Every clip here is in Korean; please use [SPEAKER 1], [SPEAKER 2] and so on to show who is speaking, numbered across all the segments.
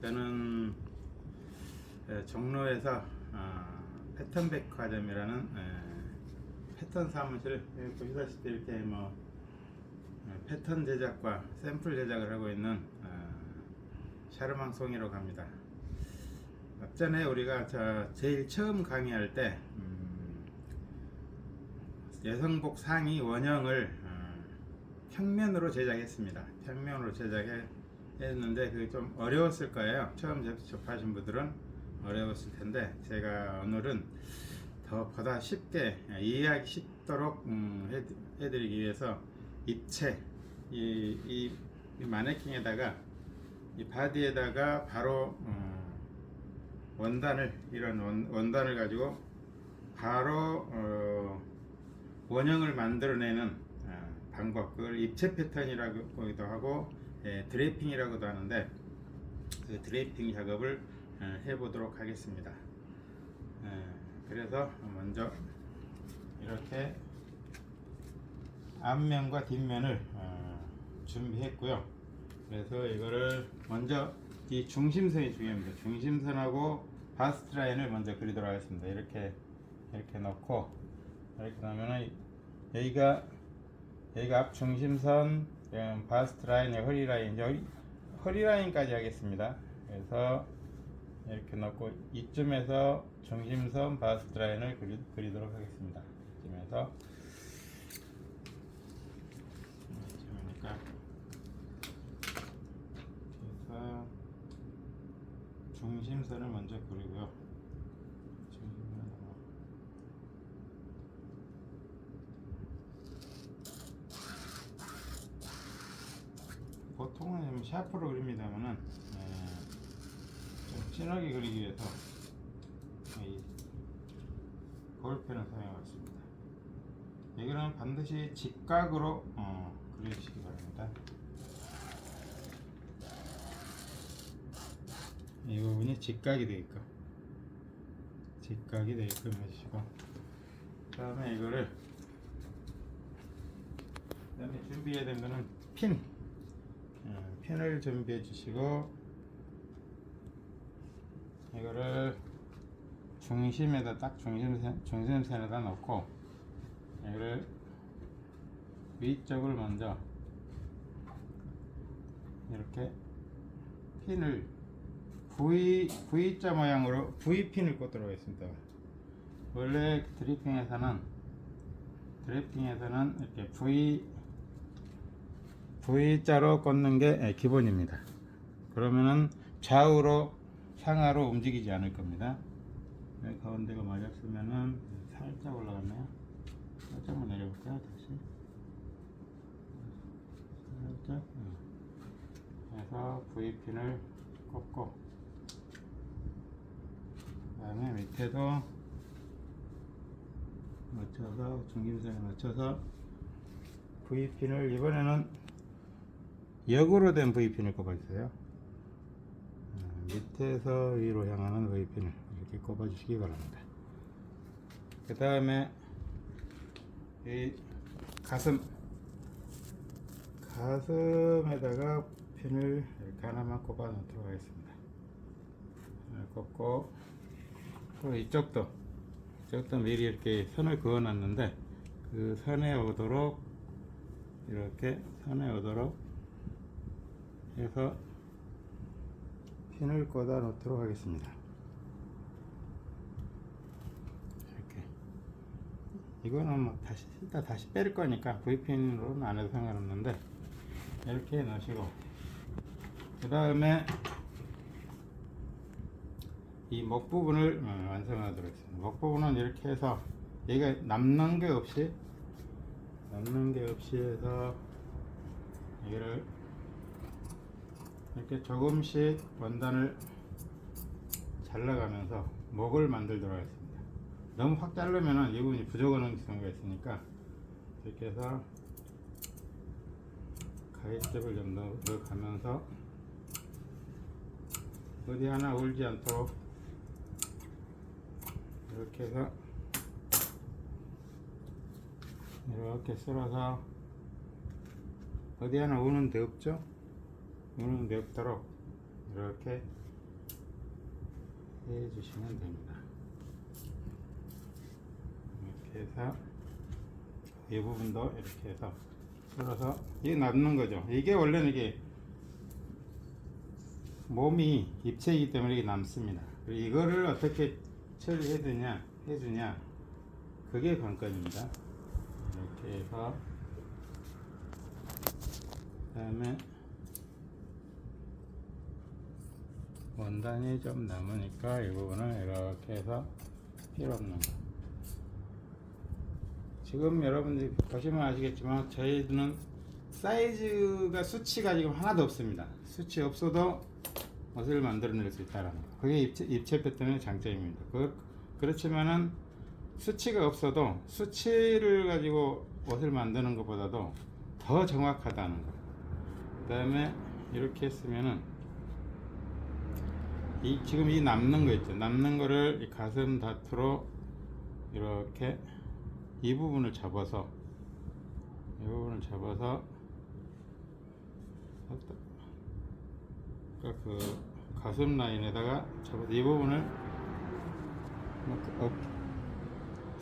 [SPEAKER 1] 저는 종로에서 패턴백화점이라는 패턴 사무실, 보시다시피 이렇게 패턴 제작과 샘플 제작을 하고 있는 샤르망송이라고 합니다. 앞전에 우리가 제일 처음 강의할 때 여성복 상의 원형을 평면으로 제작했습니다. 평면으로 제작했는데 그게 좀 어려웠을 거예요. 처음 접하신 분들은 어려웠을 텐데, 제가 오늘은 더 보다 쉽게 이해하기 쉽도록 해드리기 위해서 입체 이 마네킹에다가 이 바디에다가 바로 이런 원단을 가지고 바로 원형을 만들어내는 방법, 그걸 입체 패턴이라고도 하고 드래핑이라고도 하는데, 그 드래핑 작업을 해보도록 하겠습니다. 그래서 먼저 이렇게 앞면과 뒷면을 준비했고요. 그래서 이거를 먼저 이 중심선이 중요합니다. 중심선하고 바스트 라인을 먼저 그리도록 하겠습니다. 이렇게 놓고, 이렇게 놓으면 여기가 앞 중심선, 바스트 라인, 허리 라인까지 하겠습니다. 그래서 이렇게 놓고 이쯤에서 중심선 바스트 라인을 그리도록 하겠습니다. 이쯤에서 그래서 중심선을 먼저 그리고요. 보통은 샤프로 그립니다만은 좀 진하게 그리기 위해서 이 볼펜을 사용하겠습니다. 이거는 반드시 직각으로 그려주시기 바랍니다. 이 부분이 직각이 되게끔 해주시고, 그 다음에 이거를, 그다음에 준비해야 되는 거는 핀을 준비해 주시고, 이거를 중심에다 딱 중심선에다 놓고, 이거를 위쪽을 먼저 이렇게 핀을 V자 모양으로 V핀을 꽂도록 하겠습니다. 원래 드래핑에서는 이렇게 V자로 꽂는 게 기본입니다. 그러면은 좌우로 상하로 움직이지 않을 겁니다. 가운데가 맞았으면은 살짝 올라갔네요. 살짝만 내려볼까요? 다시 살짝. 그래서 V핀을 꽂고, 그 다음에 밑에도 맞춰서 중심선에 맞춰서 V핀을, 이번에는 역으로 된 V핀을 꼽아주세요. 밑에서 위로 향하는 V핀을 이렇게 꼽아주시기 바랍니다. 그 다음에 이 가슴에다가 핀을 이렇게 하나만 꼽아 놓도록 하겠습니다. 꼽고, 또 이쪽도 미리 이렇게 선을 그어 놨는데, 그 선에 오도록 해서 핀을 꽂아 놓도록 하겠습니다. 이렇게. 이거는 일단 다시 뺄 거니까 V핀으로는 안 해도 상관없는데, 이렇게 넣으시고, 그 다음에 이 목 부분을 완성하도록 하겠습니다. 목 부분은 이렇게 해서 여기가 남는 게 없이 해서 이거를 이렇게 조금씩 원단을 잘라가면서 목을 만들도록 하겠습니다. 너무 확 자르면은 이 부분이 부족한 경우가 있으니까, 이렇게 해서 가위집을 좀 넣어가면서 어디 하나 울지 않도록 이렇게 해서 이렇게 쓸어서, 어디 하나 우는 데 없죠? 우는 데 없도록 이렇게 해주시면 됩니다. 이렇게 해서 이 부분도 이렇게 해서 풀어서 이게 남는 거죠. 이게 원래는 이게 몸이 입체이기 때문에 이게 남습니다. 그리고 이거를 어떻게 처리해 주냐 그게 관건입니다. 이렇게 해서 그다음에 원단이 좀 남으니까 이 부분을 이렇게 해서 필요 없는 거. 지금 여러분들이 보시면 아시겠지만 저희는 사이즈가 수치가 지금 하나도 없습니다. 수치 없어도 옷을 만들어낼 수 있다는 거. 그게 입체 패턴의 장점입니다. 그렇지만은 수치가 없어도 수치를 가지고 옷을 만드는 것보다도 더 정확하다는 거. 그 다음에 이렇게 했으면은 지금 이 남는 거 있죠. 남는 거를 이 가슴 다투로 이렇게 이 부분을 잡아서 그 가슴 라인에다가 잡아서 이 부분을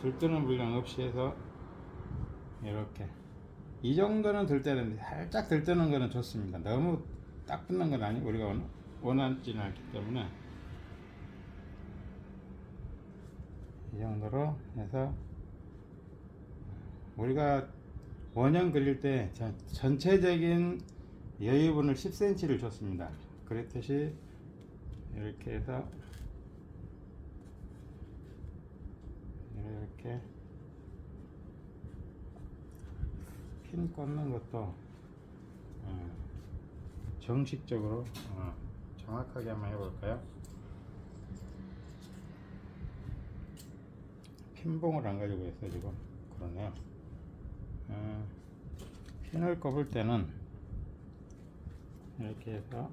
[SPEAKER 1] 들뜨는 물량 없이 해서 이렇게 이 정도는 들떠야 됩니다. 살짝 들뜨는 거는 좋습니다. 너무 딱 붙는 건 아니고 우리가 원하지는 않기 때문에 이 정도로 해서 우리가 원형 그릴 때 전체적인 여유분을 10cm를 줬습니다. 그랬듯이 이렇게 해서 이렇게 핀 꽂는 것도 정식적으로 정확하게 한번 해볼까요? 핀봉을 안 가지고 있어 지금. 그러네요. 핀을 꼽을 때는 이렇게 해서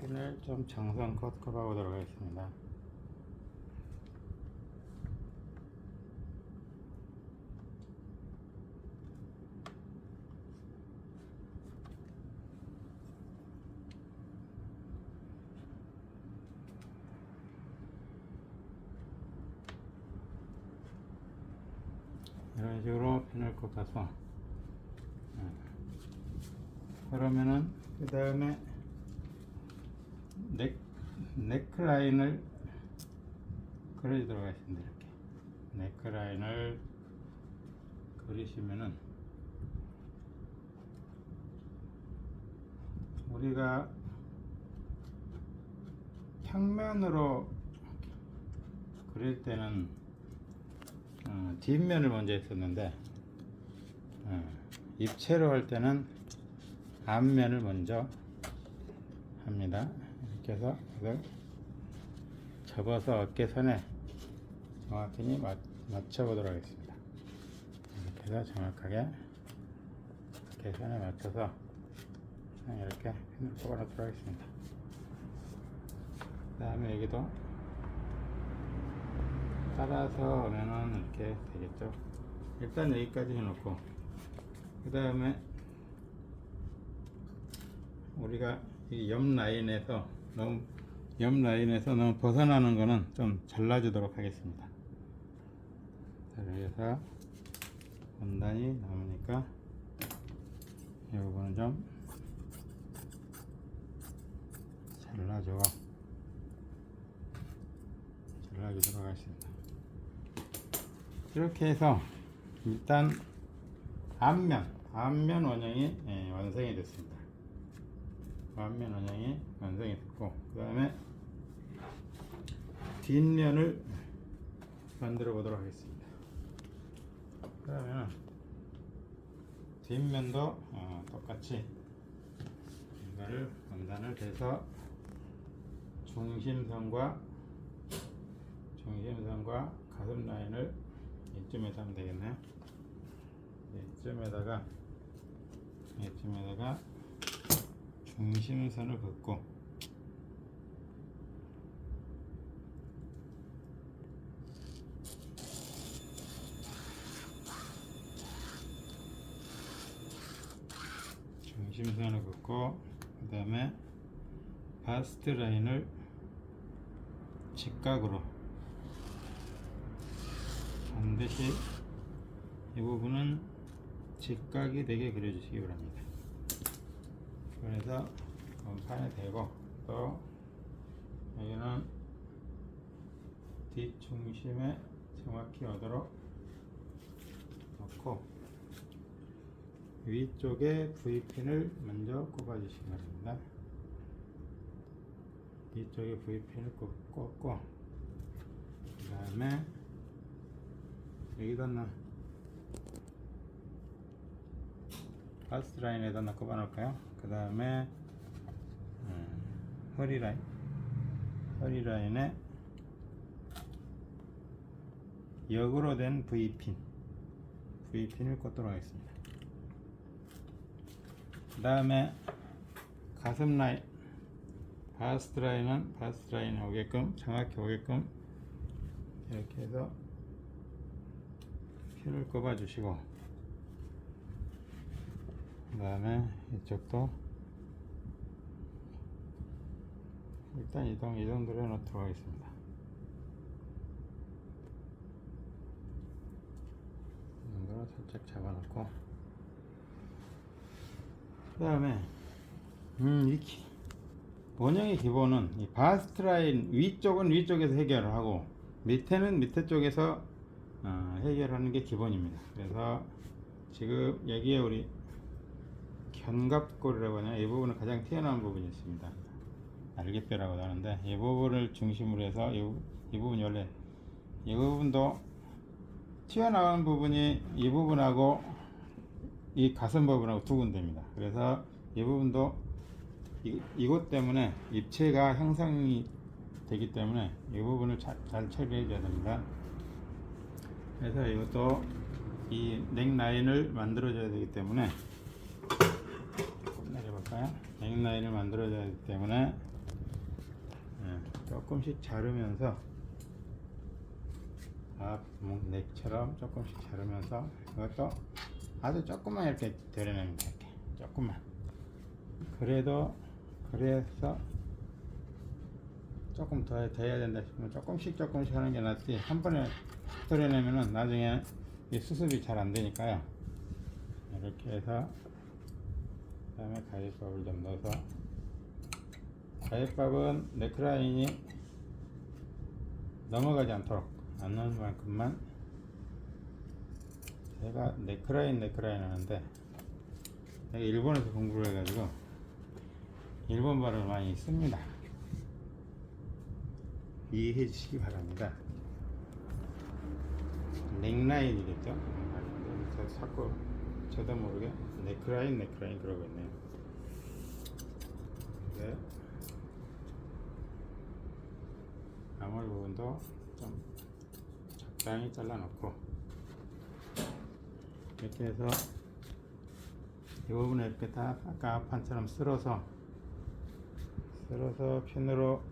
[SPEAKER 1] 핀을 좀 정성껏 꼽아보도록 하겠습니다. 이런 식으로 핀을 꼽아서 그러면은 그 다음에 넥라인을 그려주도록 하겠습니다. 이렇게 넥라인을 그리시면은 우리가 평면으로 그릴 때는 뒷면을 먼저 했었는데 입체로 할 때는 앞면을 먼저 합니다. 이렇게 해서 이걸 접어서 어깨선에 정확히 맞춰보도록 하겠습니다. 이렇게 해서 정확하게 어깨선에 맞춰서 이렇게 핀을 꼽아놓도록 하겠습니다. 그 다음에 여기도 따라서 오면은 이렇게 되겠죠. 일단 여기까지 해놓고 그 다음에 우리가 이 옆 라인에서 너무 벗어나는 거는 좀 잘라주도록 하겠습니다. 그래서 원단이 남으니까 이 부분은 좀 잘라주도록 하겠습니다. 이렇게 해서 일단 앞면 원형이 완성이 됐습니다. 앞면 원형이 완성이 됐고 그 다음에 뒷면을 만들어 보도록 하겠습니다. 그러면 뒷면도 똑같이 이거를 원단을 대서 중심선과 가슴 라인을 이쯤에서 하면 되겠네요. 이쯤에다가 중심선을 긋고 중심선을 긋고 그 다음에 바스트 라인을 직각으로 반드시 이 부분은 직각이 되게 그려주시기 바랍니다. 그래서 판에 대고 또 여기는 뒷중심에 정확히 오도록 놓고 위쪽에 V핀을 먼저 꼽아주시기 바랍니다. 위쪽에 V핀을 꼽고 그 다음에 여기다 바스트 라인에다 꼽아 놓을까요? 그 다음에 허리 라인에 역으로 된 V핀을 꽂도록 하겠습니다. 그 다음에 가슴 라인, 바스트 라인은 바스트 라인에 오게끔 정확히 오게끔 이렇게 해서 핀을 꼽아 주시고 그 다음에 이쪽도 일단 이 정도로 해놓도록 하겠습니다. 이 정도로 살짝 잡아놓고 그 다음에 원형의 기본은 이 바스트 라인 위쪽은 위쪽에서 해결을 하고 밑에는 밑에 쪽에서 해결하는 게 기본입니다. 그래서 지금 여기에 우리 견갑골이라고 하냐, 이 부분은 가장 튀어나온 부분이 있습니다. 날개뼈라고 하는데 이 부분을 중심으로 해서 이 부분이 원래 이 부분도 튀어나온 부분이 이 부분하고 이 가슴 부분하고 두 군데입니다. 그래서 이 부분도 이것 때문에 입체가 형성이 되기 때문에 이 부분을 잘 처리해 줘야 됩니다. 그래서 이것도 이 넥라인을 만들어 줘야 되기 때문에 내려볼까요? 넥라인을 만들어 줘야 되기 때문에 조금씩 자르면서 앞목 넥처럼 조금씩 자르면서 이것도 아주 조금만 이렇게 데려냅니다. 이렇게 조금만. 그래서 조금 더 해야 된다 싶으면 조금씩 하는 게 낫지 한 번에 데려내면은 나중에 이 수습이 잘 안 되니까요. 이렇게 해서 그 다음에 가위밥을 좀 넣어서 가위밥은 네크라인이 넘어가지 않도록 안 넣는 만큼만 제가 네크라인 하는데 제가 일본에서 공부를 해가지고 일본 발음을 많이 씁니다. 이해해 주시기 바랍니다. 넥라인이겠죠? 자꾸 저도 모르게 네크라인 그러고 있네요. 네. 나머지 부분도 좀 적당히 잘라놓고 이렇게 해서 이 부분을 이렇게 다 아까 판처럼 쓸어서 핀으로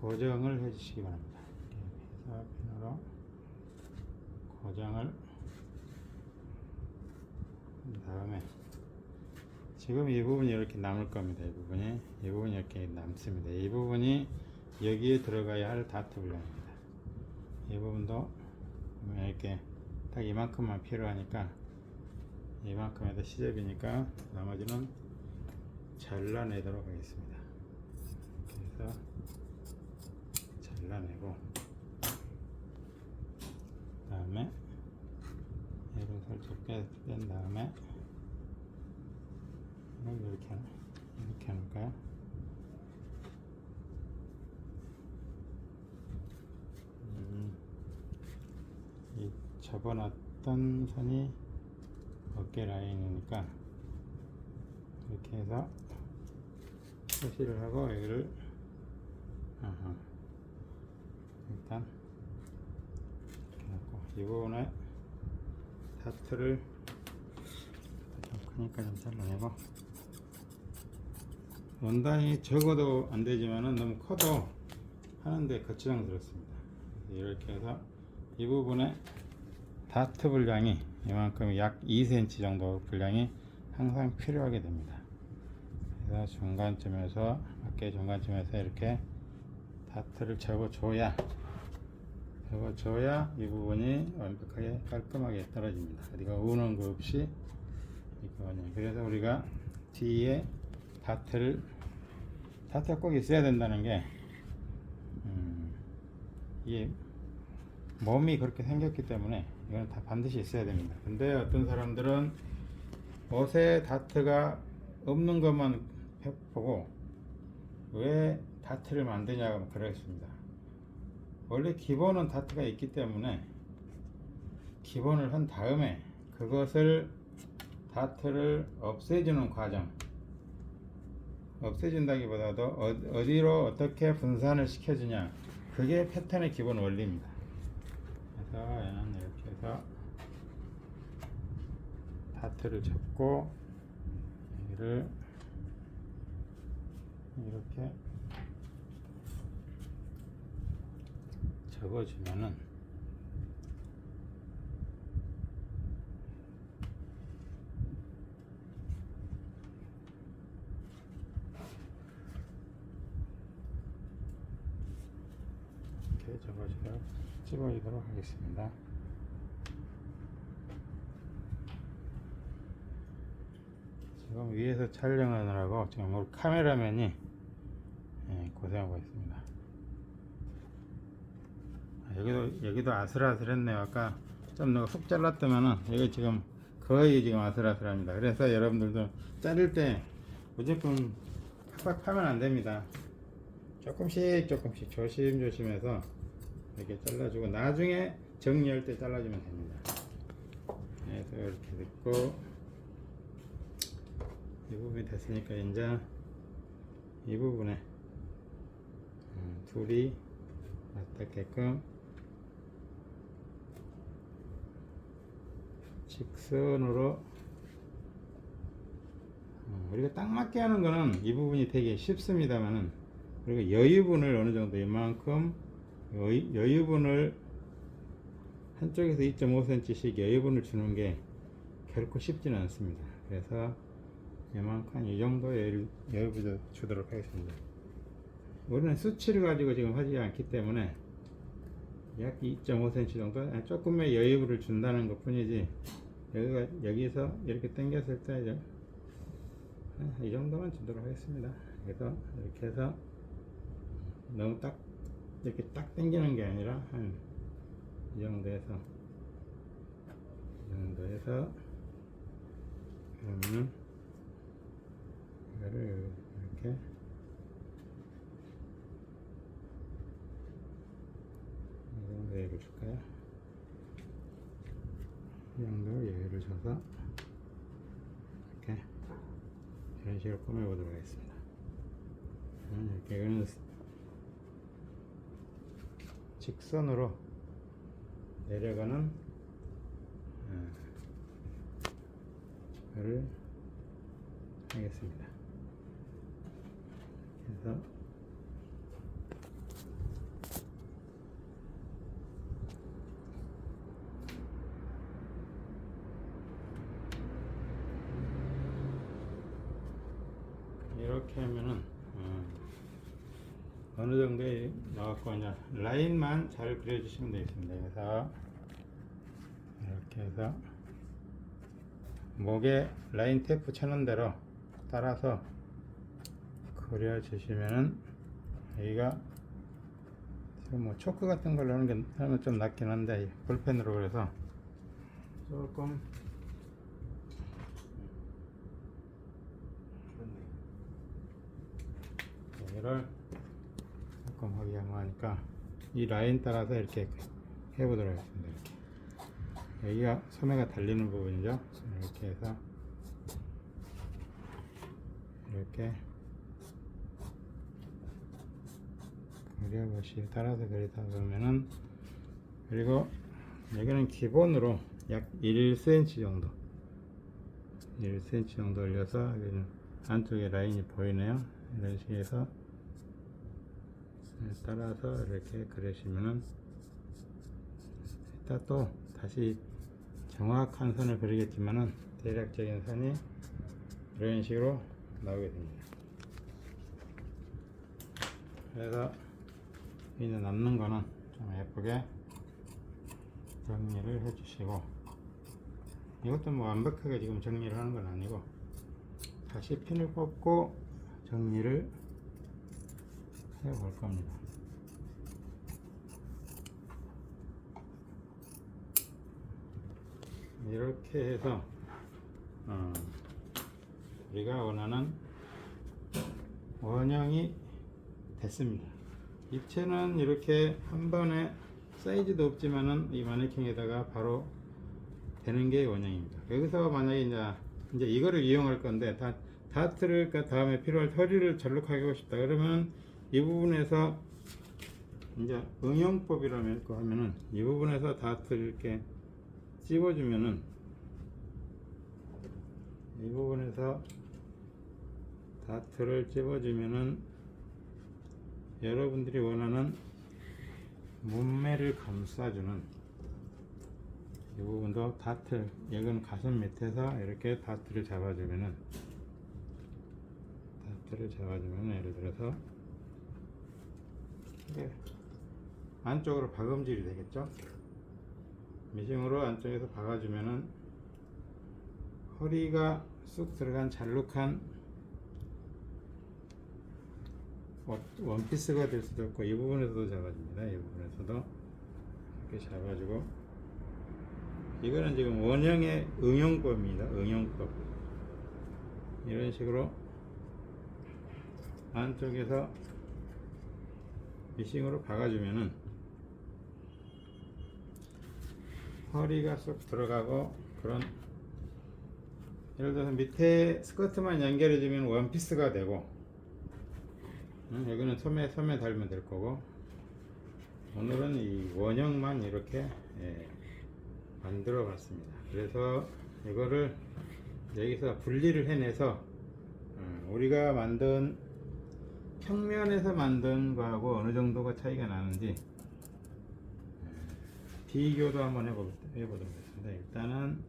[SPEAKER 1] 고정을 해 주시기 바랍니다. 이렇게 해서 핀으로 고정을 한 다음에 지금 이 부분이 이렇게 남을 겁니다. 이 부분이 이렇게 남습니다. 이 부분이 여기에 들어가야 할 다트 분량입니다. 이 부분도 이렇게 딱 이만큼만 필요하니까 이만큼에다 시접이니까 나머지는 잘라내도록 하겠습니다. 그래서 잘라내고 그 다음에 얘를 살짝 뺀 다음에 이렇게 하니까요. 이 접어놨던 선이 어깨 라인이니까 이렇게 해서 표시를 하고 여기를 일단 이렇게 놓고 이 부분에 다트를 좀 크니까 좀 잘라내고 원단이 적어도 안 되지만은 너무 커도 하는데 거추장스럽습니다. 이렇게 해서 이 부분에 다트 분량이 이만큼 약 2cm 정도 분량이 항상 필요하게 됩니다. 그래서 중간쯤에서 어깨 중간쯤에서 이렇게 다트를 접어줘야 이 부분이 완벽하게 깔끔하게 떨어집니다. 어디가 우는 거 없이 있거든요. 그래서 우리가 뒤에 다트가 꼭 있어야 된다는 게 이게 몸이 그렇게 생겼기 때문에 이건 다 반드시 있어야 됩니다. 근데 어떤 사람들은 옷에 다트가 없는 것만 보고 왜 다트를 만드냐고 그러겠습니다. 원래 기본은 다트가 있기 때문에 기본을 한 다음에 그것을 다트를 없애주는 과정, 없애준다기보다도 어디로 어떻게 분산을 시켜주냐, 그게 패턴의 기본 원리입니다. 그래서 얘는 이렇게 해서 다트를 접고 여기를 이렇게 접어주면은 이렇게 집어주도록 하겠습니다. 지금 위에서 촬영하느라고 지금 우리 카메라맨이 고생하고 있습니다. 여기도 아슬아슬했네요. 아까 좀 내가 훅 잘랐더만은 여기 지금 거의 지금 아슬아슬합니다. 그래서 여러분들도 자를 때 무조건 팍팍 파면 안 됩니다. 조금씩 조심조심해서 이렇게 잘라주고 나중에 정리할 때 잘라주면 됩니다. 그래서 이렇게 됐고, 이 부분이 됐으니까 이제 이 부분에 둘이 맞닿게끔 직선으로 우리가 딱 맞게 하는 거는 이 부분이 되게 쉽습니다만은, 그리고 여유분을 어느 정도 이만큼 여유분을 한쪽에서 2.5cm씩 여유분을 주는 게 결코 쉽지는 않습니다. 그래서 이만큼 이 정도 여유분을 주도록 하겠습니다. 우리는 수치를 가지고 지금 하지 않기 때문에 약 2.5cm 정도 조금의 여유분을 준다는 것 뿐이지, 여기서 이렇게 당겼을 때 이 정도만 주도록 하겠습니다. 그래서 이렇게 해서 너무 이렇게 딱 당기는 게 아니라 한 이 정도에서 그러면 이거를 이렇게 이 정도 여유를 줄까요? 이 정도 여유를 줘서 이렇게 이런 식으로 꾸며보도록 하겠습니다. 이렇게 이거는 직선으로 내려가는 거를 하겠습니다. 그래서 이렇게 하면은 어느 정도에 나왔고 이제 라인만 잘 그려주시면 되겠습니다. 그래서 이렇게 해서 목에 라인 테이프 쳐놓은 대로 따라서 그려주시면은 여기가 지금 뭐 초크 같은 걸로 하면 좀 낫긴 한데 볼펜으로 그래서 조금 얘를 조금 하기 양호하니까 이 라인 따라서 이렇게 해보도록 하겠습니다. 이렇게 여기가 소매가 달리는 부분이죠. 이렇게 해서 이렇게 그려보시 따라서 그리다 보면은, 그리고 여기는 기본으로 약 1cm 정도 1cm 정도 올려서 여기는 안쪽에 라인이 보이네요. 이런 식으로 해서 따라서 이렇게 그리시면은, 이따 또 다시 정확한 선을 그리겠지만은 대략적인 선이 이런 식으로 나오게 됩니다. 그래서 이제 남는 거는 좀 예쁘게 정리를 해 주시고, 이것도 뭐 완벽하게 지금 정리를 하는 건 아니고 다시 핀을 뽑고 정리를 해 볼 겁니다. 이렇게 해서 우리가 원하는 원형이 됐습니다. 입체는 이렇게 한 번에 사이즈도 없지만은 이 마네킹에다가 바로 되는 게 원형입니다. 여기서 만약에 이제 이거를 이용할 건데, 다트를 다음에 필요할 허리를 절룩하게 하고 싶다 그러면 이 부분에서 이제 응용법이라면 그 하면은 이 부분에서 다트를 이렇게 찝어주면은, 이 부분에서 다트를 찝어주면은 여러분들이 원하는 몸매를 감싸주는 이 부분도 다트, 여기는 가슴 밑에서 이렇게 다트를 잡아주면은, 예를 들어서 이게 안쪽으로 박음질이 되겠죠. 미싱으로 안쪽에서 박아주면은 허리가 쑥 들어간 잘룩한 원피스가 될 수도 있고, 이 부분에서도 잡아줍니다. 이 부분에서도 이렇게 잡아주고, 이거는 지금 원형의 응용법입니다. 응용법. 이런 식으로 안쪽에서 미싱으로 박아주면은 허리가 쏙 들어가고, 그런, 예를 들어서 밑에 스커트만 연결해주면 원피스가 되고, 여기는 소매 달면 될 거고, 오늘은 이 원형만 이렇게 만들어 봤습니다. 그래서 이거를 여기서 분리를 해내서 우리가 만든 평면에서 만든 거하고 어느 정도가 차이가 나는지 비교도 한번 해보도록 하겠습니다. 일단은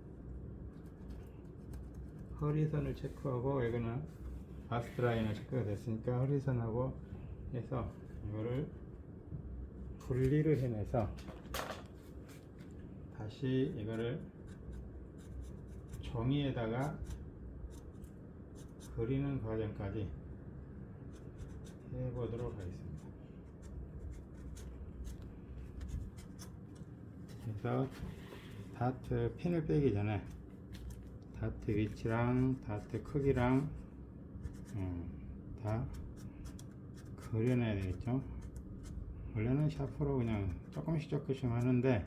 [SPEAKER 1] 허리선을 체크하고, 여기는 아스트라인을 체크가 됐으니까 허리선하고 해서 이거를 분리를 해내서 다시 이거를 종이에다가 그리는 과정까지 해보도록 하겠습니다. 그래서 다트 핀을 빼기 전에 다트 위치랑 다트 크기랑 다 그려놔야 되겠죠. 원래는 샤프로 그냥 조금씩 하는데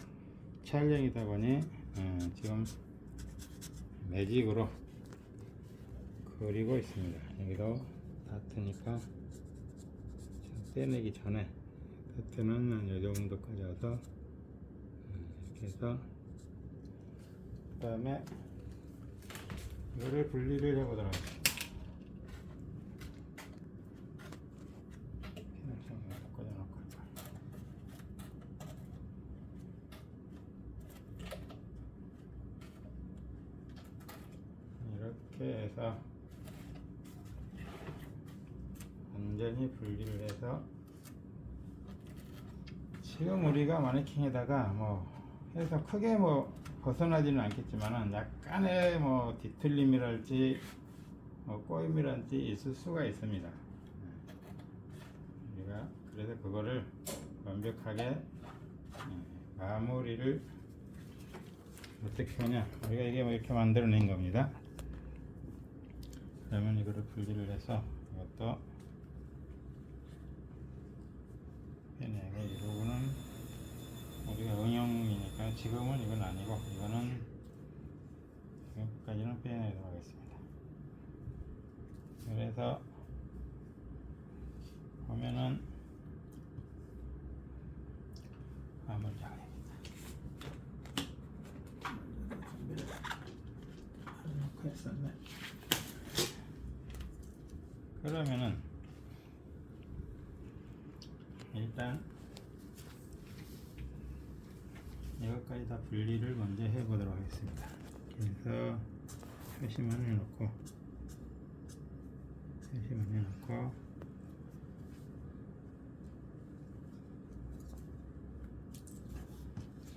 [SPEAKER 1] 촬영이다 보니 지금 매직으로 그리고 있습니다. 여기도 다트니까 떼내기 전에, 다트는 이 정도까지 와서 이렇게 해서, 그 다음에 이거를 분리를 해보도록 하겠습니다. 핀을 좀 꽂아놓고 이렇게 해서 완전히 분리를 해서, 지금 우리가 마네킹에다가 뭐 해서 크게 뭐 벗어나지는 않겠지만은 약간의 뭐 뒤틀림이랄지 뭐 꼬임이랄지 있을 수가 있습니다. 우리가 그래서 그거를 완벽하게 마무리를 어떻게 하냐, 우리가 이게 뭐 이렇게 만들어낸 겁니다. 그러면 이거를 분리를 해서 이것도 빼내고, 이 부분은 우리가 응용이니까 지금은 이건 아니고, 이거는 지금까지는 빼내도록 하겠습니다. 그래서 보면은 마무리 작업입니다. 준비를 해놓고 했었네. 그러면은 일단 이것까지 다 분리를 먼저 해 보도록 하겠습니다. 그래서 표시만 해놓고, 표시만 해놓고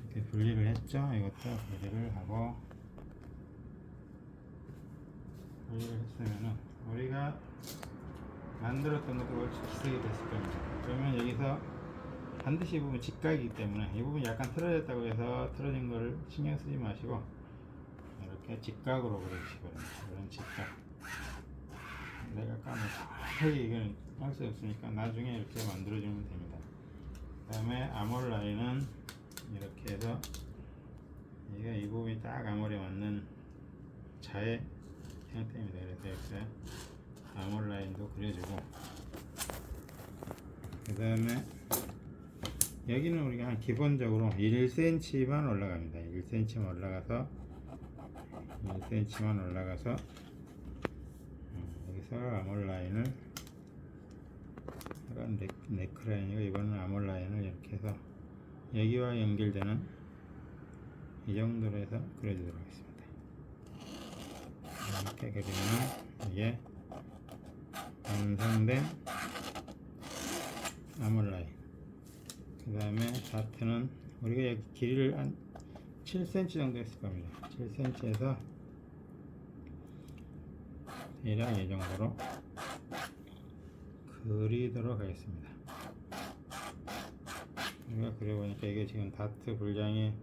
[SPEAKER 1] 이렇게 분리를 했죠. 이것도 분리를 하고 분리를 했으면은 우리가 만들었던 것도 옳지 비슷하게 됐을 겁니다. 그러면 여기서 반드시 이 부분 직각이기 때문에 이 부분이 약간 틀어졌다고 해서 틀어진 거를 신경 쓰지 마시고 이렇게 직각으로 그려주시기 바랍니다. 이런 직각. 내가 까먹고 이건 할 수 없으니까 나중에 이렇게 만들어주면 됩니다. 그 다음에 아몰 라인은 이렇게 해서 얘가 이 부분이 딱 아몰에 맞는 자의 형태입니다. 그래서 이렇게 아몰 라인도 그려주고 그 다음에 여기는 우리가 한 기본적으로 1cm만 올라갑니다. 1cm만 올라가서 1cm만 올라가서 여기서 아몰 라인을 이건 네크 라인이고 이거는 아몰 라인을 이렇게 해서 여기와 연결되는 이 정도로 해서 그려주도록 하겠습니다. 이렇게 그리면 이게 완성된 아몰 라인. 그 다음에 다트는 우리가 여기 길이를 한 7cm 정도 했을 겁니다. 7cm에서 대략 이 정도로 그리도록 하겠습니다. 우리가 그려보니까 이게 지금 다트 분량이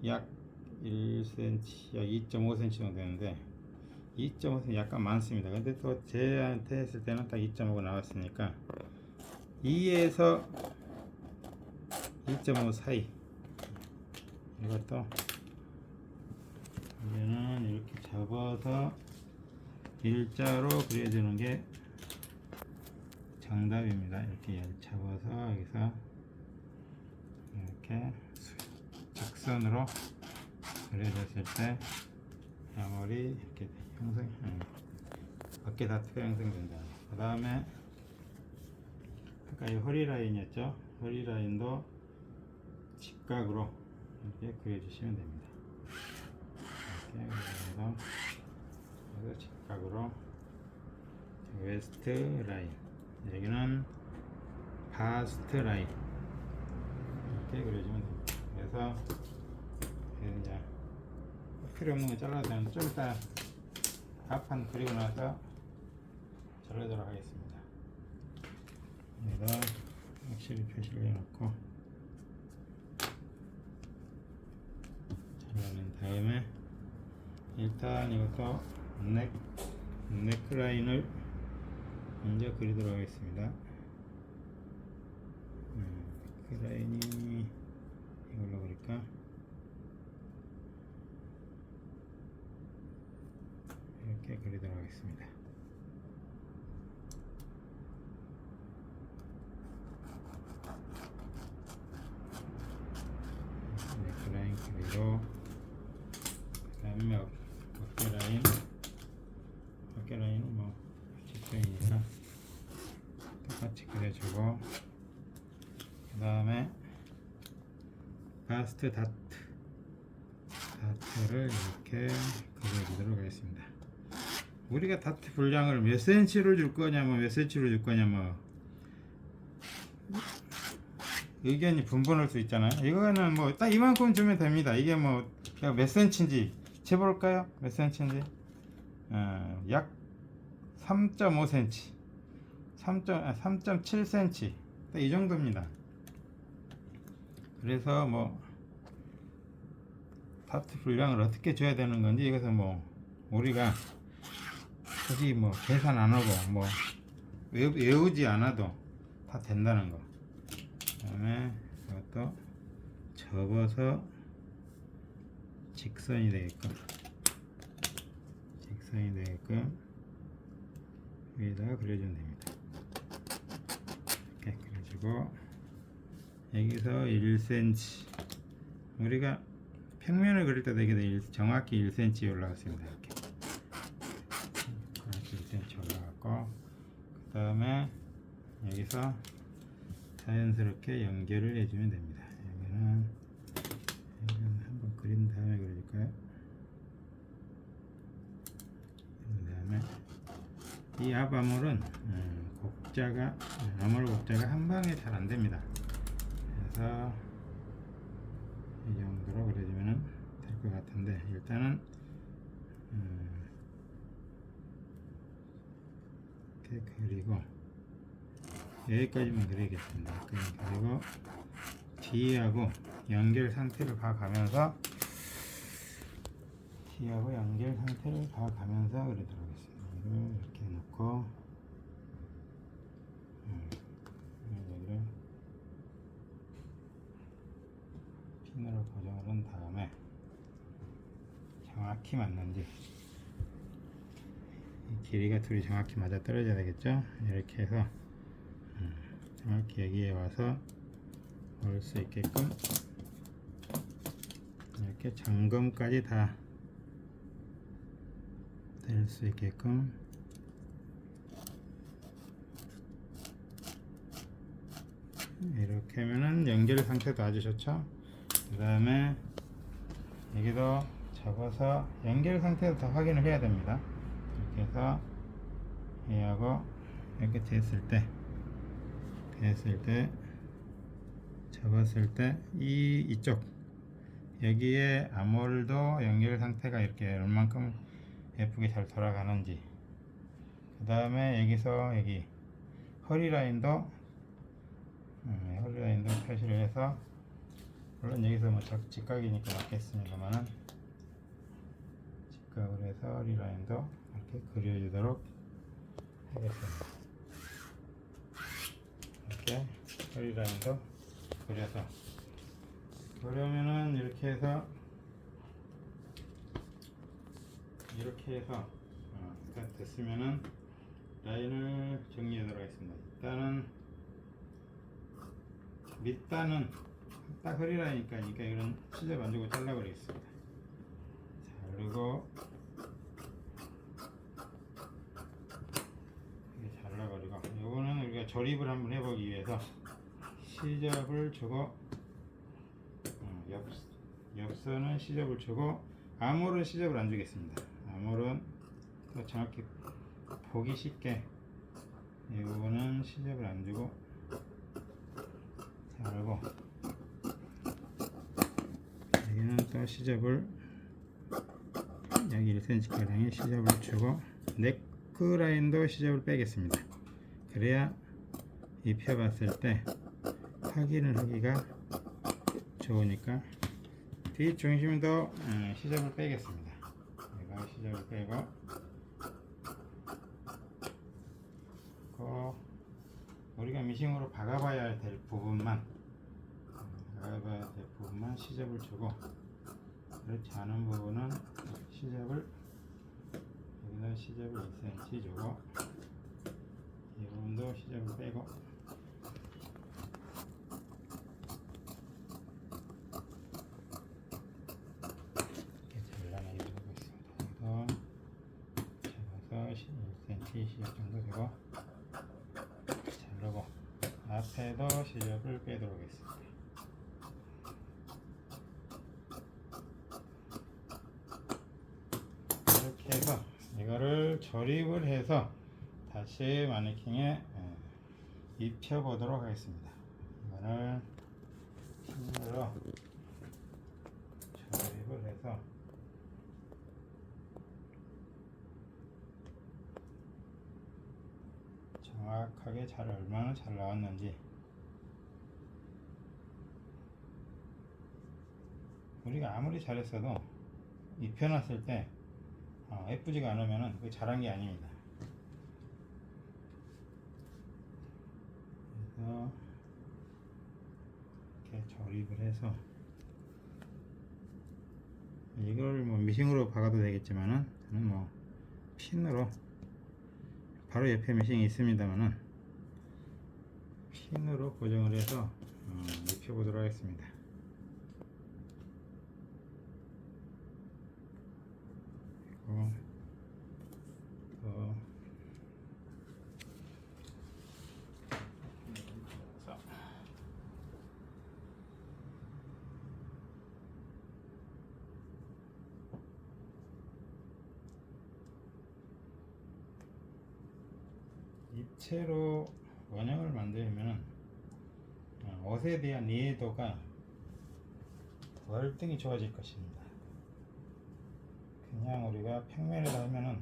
[SPEAKER 1] 약 1cm, 약 2.5cm 정도 되는데 2.5cm 약간 많습니다. 근데 또 제한테 했을 때는 딱 2.5가 나왔으니까 2에서 2.5 사이 이것도 이제는 이렇게 접어서 일자로 그려주는 게 정답입니다. 이렇게 접어서 여기서 이렇게 직선으로 그려졌을 때 아무리 이렇게 형성, 어깨 다트가 형성된다. 그 다음에 아까 이 허리 라인이었죠. 허리 라인도 직각으로 이렇게 그려주시면 됩니다. 이렇게 그래서 직각으로 웨스트 라인, 여기는 바스트 라인 이렇게 그려주면 됩니다. 그래서 이제 필요 없는 거 잘라도 되는데 좀 이따 앞판 그리고 나서 자르도록 하겠습니다. 여기다 확실히 표시를 해놓고 잘라낸 다음에 일단 이것도 네크라인을 먼저 그리도록 하겠습니다. 네크라인이 이걸로 그릴까? 이렇게 그리도록 하겠습니다. 네크라인 그리고 그 다음에 어깨 라인은 뭐 직선이니까 똑같이 그려주고 그 다음에 바스트 다트를 이렇게 그려주도록 하겠습니다. 우리가 다트 분량을 몇 cm로 줄 거냐 몇 cm로 줄 거냐 의견이 분분할 수 있잖아요. 이거는 뭐 딱 이만큼 주면 됩니다. 이게 뭐 몇 cm인지 재볼까요? 몇 cm인지 약 3.5cm 3.7cm 이 정도입니다. 그래서 뭐 다트 분량을 어떻게 줘야 되는 건지 이것은 뭐 우리가 굳이 뭐 계산 안 하고 뭐 외우지 않아도 다 된다는 거. 그 다음에 이것도 접어서 직선이 되게끔 위에다가 그려주면 됩니다. 이렇게 그려주고 여기서 1cm 우리가 평면을 그릴 때도 이게 정확히 1cm 올라갔습니다. 이렇게 정확히 1cm 올라갔고 그 다음에 여기서 자연스럽게 연결을 해주면 됩니다. 여기는 한번 그린 다음에 그려줄까요? 그 다음에 이 앞아몰은 곡자가 아몰 곡자가 한 방에 잘 안 됩니다. 그래서 이 정도로 그려주면 될 것 같은데, 일단은 이렇게 그리고 여기까지만 그리겠습니다. 그리고 뒤하고 연결 상태를 봐가면서 그리도록 하겠습니다. 이걸 이렇게 놓고 여기를 핀으로 고정을 한 다음에 정확히 맞는지, 이 길이가 둘이 정확히 맞아 떨어져야 되겠죠. 이렇게 해서 정확히 여기에 와서 올 수 있게끔 이렇게 점검까지 다 될 수 있게끔 이렇게 하면은 연결 상태도 아주 좋죠. 그 다음에 여기도 접어서 연결 상태도 더 확인을 해야 됩니다. 이렇게 해서 얘하고 이렇게 됐을 때 접었을 때 이쪽 여기에 아몰도 연결 상태가 이렇게 얼만큼 예쁘게 잘 돌아가는지, 그 다음에 여기서 여기 허리 라인도 표시를 해서, 물론 여기서 뭐 직각이니까 맞겠습니다만은 직각으로 해서 허리 라인도 이렇게 그려주도록 하겠습니다. 이렇게 허리 라인도 그려서, 그러면은 이렇게 해서 일단 됐으면은 라인을 정리하도록 하겠습니다. 일단은 밑단은 딱 허리 라인이니까 이런 시접 안 주고 잘라버리겠습니다. 자르고 잘라버리고, 이거는 우리가 조립을 한번 해보기 위해서 시접을 주고 옆선은 시접을 주고, 아몰은 시접을 안 주겠습니다. 아몰은 또 정확히 보기 쉽게 이 부분은 시접을 안 주고 자르고, 여기는 또 시접을 여기 1cm 가량의 시접을 주고, 네크 라인도 시접을 빼겠습니다. 그래야 입혀봤을 때 확인을 하기가 좋으니까 뒤 중심도 시접을 빼겠습니다. 내가 시접을 빼고, 우리가 미싱으로 박아봐야 될 부분만 시접을 주고, 그렇지 않은 부분은 시접을 여기다 시접을 2cm 주고, 이 부분도 시접을 빼고, 잡아서 1cm 시접 정도 되고 자르고, 앞에도 시접을 빼도록 하겠습니다. 이렇게 해서 이거를 조립을 해서 다시 마네킹에 입혀 보도록 하겠습니다. 이거를 힘으로 조립을 해서 정확하게 얼마나 잘 나왔는지, 우리가 아무리 잘했어도 입혀놨을 때 예쁘지가 않으면 그게 잘한 게 아닙니다. 그래서 이렇게 조립을 해서, 이걸 뭐 미싱으로 박아도 되겠지만은 저는 뭐 핀으로, 바로 옆에 미싱이 있습니다만은 핀으로 고정을 해서 입혀 보도록 하겠습니다. 그리고 또 입체로 원형을 만들면은 옷에 대한 이해도가 월등히 좋아질 것입니다. 그냥 우리가 평면에다 하면은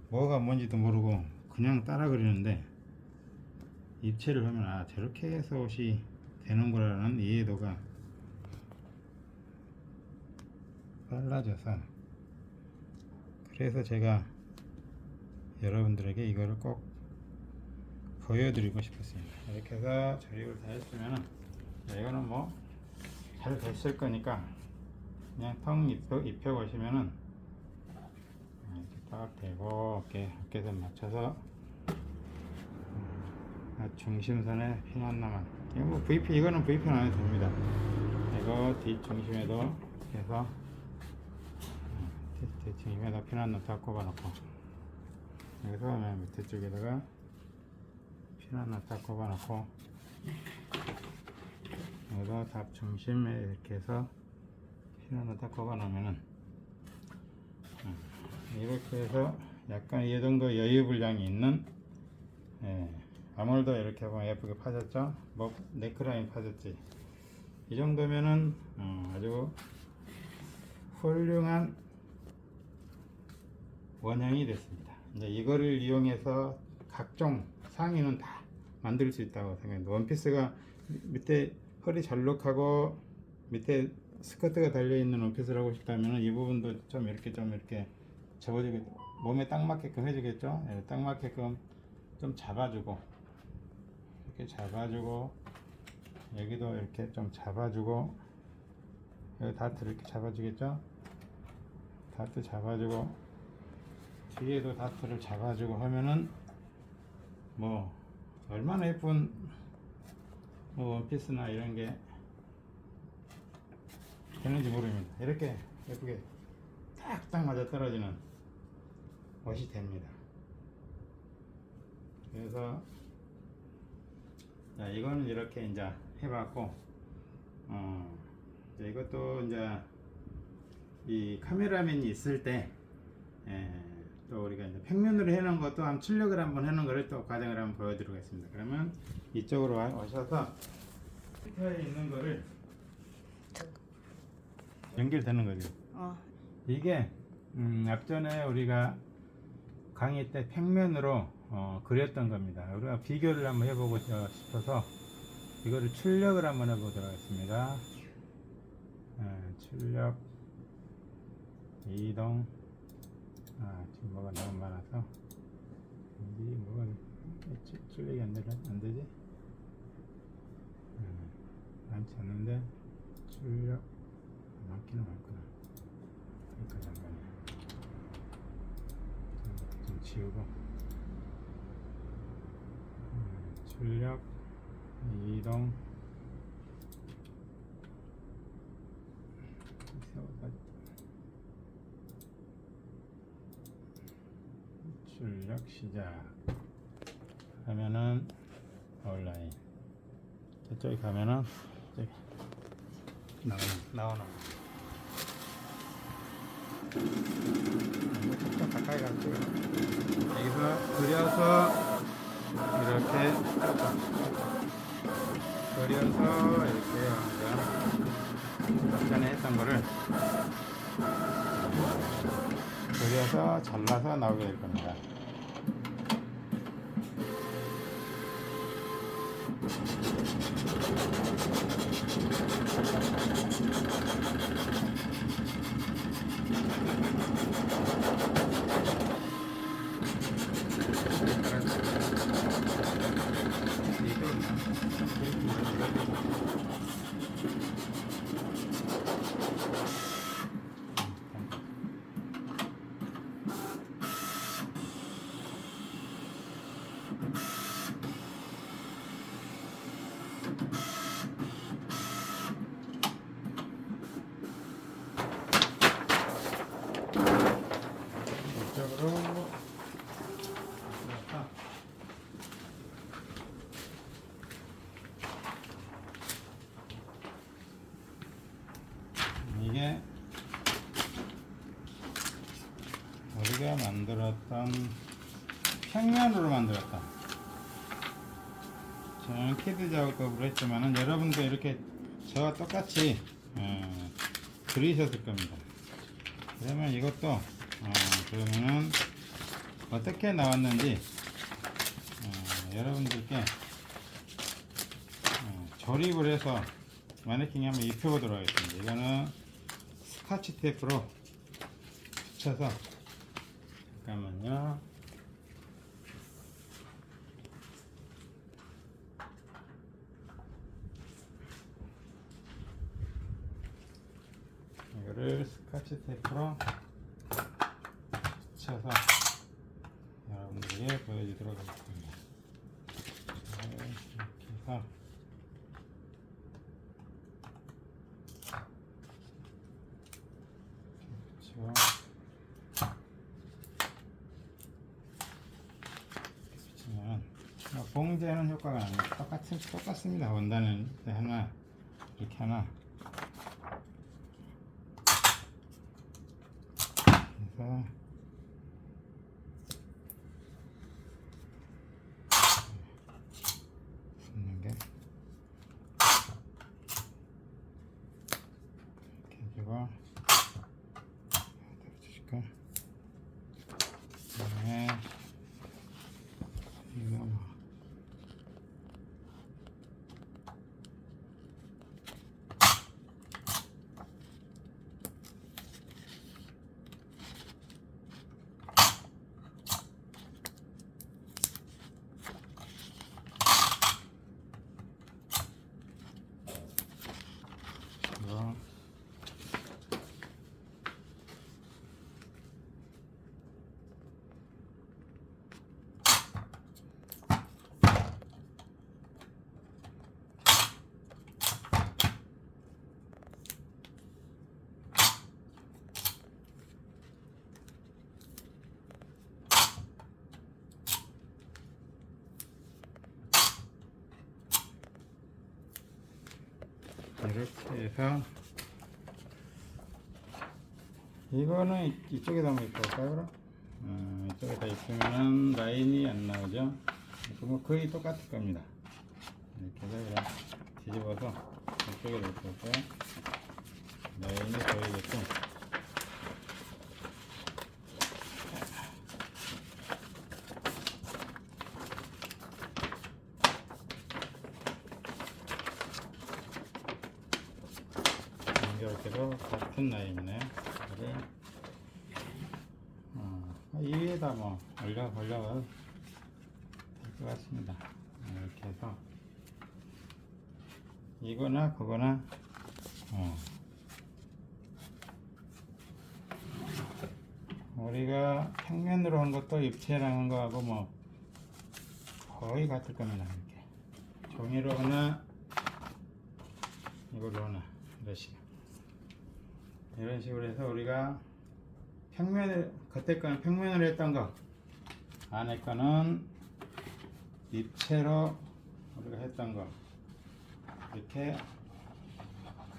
[SPEAKER 1] 뭐가 뭔지도 모르고 그냥 따라 그리는데 입체를 하면 아 저렇게 해서 옷이 되는구나라는 이해도가 빨라져서, 그래서 제가 여러분들에게 이거를 꼭 보여드리고 싶었습니다. 이렇게 해서 조립을 다 했으면은 이거는 뭐 잘 됐을 거니까 그냥 텅 입혀 보시면은 이렇게 딱 대고 어깨선 맞춰서 중심선에 핀 하나만, 이거 뭐 VP, 이거는 VP 안 해도 됩니다. 이거 뒷중심에도 해서 뒷중심에다 핀 하나 딱 꼽아놓고, 여기서 맨 밑에 쪽에다가 핀 하나 딱 꼽아놓고, 여기서 답 중심에 이렇게 해서 핀 하나 딱 꼽아놓으면은 이렇게 해서 약간 이 정도 여유 분량이 있는, 아몰도 이렇게 보면 예쁘게 파졌죠? 뭐 네크라인 파졌지? 이 정도면은 아주 훌륭한 원형이 됐습니다. 이제 이거를 이용해서 각종 상의는 다 만들 수 있다고 생각합니다. 원피스가 밑에 허리 잘록하고 밑에 스커트가 달려있는 원피스를 하고 싶다면 이 부분도 좀 이렇게 접어주게, 몸에 딱 맞게끔 해주겠죠? 딱 맞게끔 좀 잡아주고, 이렇게 잡아주고, 여기도 이렇게 좀 잡아주고, 여기 다트 이렇게 잡아주겠죠? 다트 잡아주고, 뒤에도 다트를 잡아주고 하면은 뭐 얼마나 예쁜 뭐 원피스나 이런 게 되는지 모릅니다. 이렇게 예쁘게 딱딱 맞아 떨어지는 옷이 됩니다. 그래서 자, 이거는 이렇게 이제 해봤고, 이것도 이제 이 카메라맨이 있을 때 또 우리가 이제 평면으로 해놓은 것도 한 출력을 한번 해놓은 거를 또 과정을 한번 보여드리겠습니다. 그러면 이쪽으로 오셔서 필터에 있는 거를 연결되는 거죠. 이게 앞전에 우리가 강의 때 평면으로 그렸던 겁니다. 우리가 비교를 한번 해보고 싶어서 이거를 출력을 한번 해보도록 하겠습니다. 출력 이동, 지금 뭐가 너무 많아서 이 뭐가 출력이 안 되지? 많지 않는데 출력 많기는 많구나. 그러니까 잠깐만요. 좀 지우고, 출력 이동 출력 시작 하면은 온라인 저쪽에 가면은 저기 나오는 좀 가까이 갈게요. 여기서 그려서 이렇게 먼저 전에 했던 거를 그려서 잘라서 나오게 될 겁니다. 이쪽으로 이게 우리가 만들었던 평면으로 만들었던 저는 키드 작업법으로 했지만은 여러분도 이렇게 저와 똑같이 그리셨을 겁니다. 그러면 이것도 그러면은 어떻게 나왔는지 여러분들께 조립을 해서 마네킹에 한번 입혀보도록 하겠습니다. 이거는 스카치 테이프로 붙여서 잠깐만요. 이거를 스카치 테이프로 붙여서 여러분들에게 보여주도록 하겠습니다. 이렇게 해서 붙이고 붙이면 봉제는 효과가 납니다. 똑같습니다. 원단은 하나 이렇게 하나 해서 붓는 게 이렇게 해주고 붙여줄까? 그다음에 이거 이거 이렇게 해서 이거는 이쪽에다 한번 입혀볼까요? 그럼? 이쪽에다 입히면 라인이 안 나오죠? 뭐 거의 똑같을 겁니다. 이렇게 해서 그냥 뒤집어서 이쪽에다 입혀서 라인이 보이게끔 연결대로 같은 라인이네요. 이거를 이 위에다 뭐 올려도 될 것 같습니다. 이렇게 해서 이거나 그거나 우리가 평면으로 한 것도 입체랑 한 거하고 뭐 거의 같을 겁니다. 이렇게 종이로 하나 이걸로 하나 이런 식으로 해서 우리가 평면을 그때 거는 평면으로 했던 거 안에 거는 입체로 우리가 했던 거 이렇게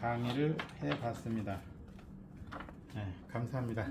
[SPEAKER 1] 강의를 해 봤습니다. 네, 감사합니다.